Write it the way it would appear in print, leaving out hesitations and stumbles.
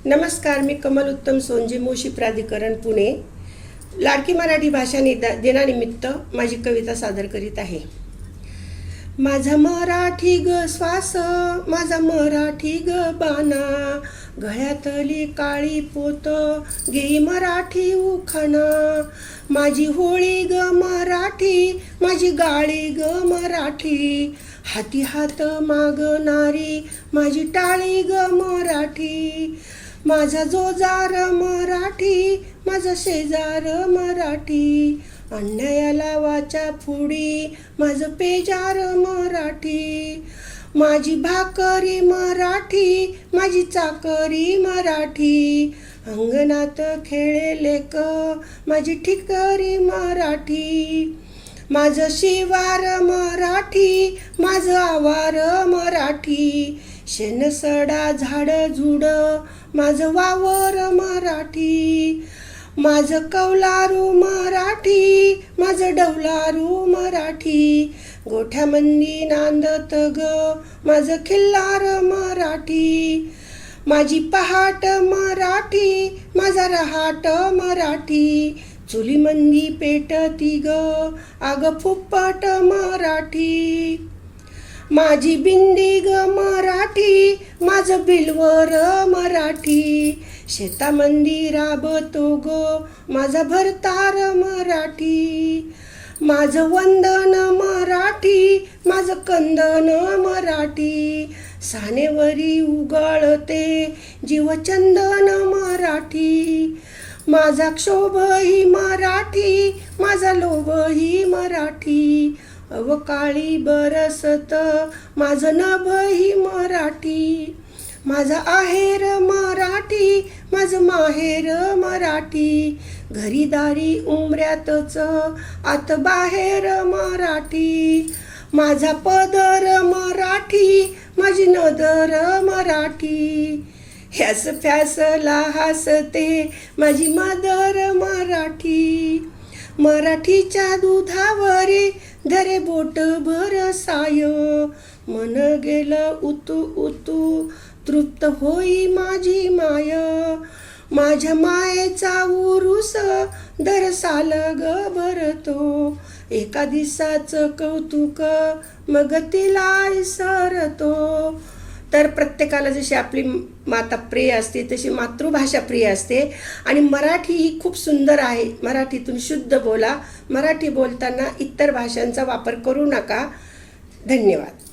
नमस्कार, मी कमल उत्तम सोनजी, मुळशी प्राधिकरण पुणे. लाडकी मराठी भाषा दिनानिमित्त माझी कविता सादर करीत आहे. माझा मराठी ग श्वास, माझा मराठी ग बाणा, गळ्यातली काळी पोत घेई मराठी उखाणा. माझी होळी ग मराठी, माझी गाळी ग मराठी, हाती हात मागणारी माझी टाळी ग मराठी. माझा जोजार मराठी, माझा शेजार मराठी, अन्यायाला वाचा फुडी माझं पेजार मराठी. माझी भाकरी मराठी, माझी चाकरी मराठी, अंगणात खेळे लेक माझी ठिकरी मराठी. माझं शिवार मराठी, माझं आवार मराठी, शेणसडा झाड झुड माझं वावर मराठी. माझं कौलारू मराठी, माझं डौलारू मराठी, गोठ्यामंदी नांदत ग माझं खिल्लार मराठी. माझी पहाट मराठी, माझा रहाट मराठी, चुलीमंदी पेटती ग आग फुप्पट मराठी. माझी बिंदी ग मराठी, माझं बिलवर मराठी, शेतामंदी राबतो ग माझा भरतार मराठी. माझं वंदन मराठी, माझं कंदन मराठी, सानेवरी उगाळते जीवचंदन मराठी. माझा क्षोभ ही मराठी, माझा लोभ ही मराठी, अवकाळी बरसत माझं नभ ही मराठी. माझा आहेर मराठी, माझं माहेर मराठी, घरीदारी उमऱ्यातच आत बाहेर मराठी. माझा पदर मराठी, माझी नदर मराठी, ह्यास फ्यासला हसते माझी मदर मराठी. मराठीच्या दुधावरी धरे बोट भरसाय, मन गेलं उतू उतू तृप्त होई माझी माय. माझ्या मायेचा उरूस दरसाल ग भरतो, एका दिवसाचं कौतुक मग तिला सरतो. तर प्रत्येकाला जशी आपली माता प्रिय असते तशी मातृभाषा प्रिय असते आणि मराठी ही खूप सुंदर आहे. मराठीतून शुद्ध बोला. मराठी बोलताना इतर भाषांचा वापर करू नका. धन्यवाद.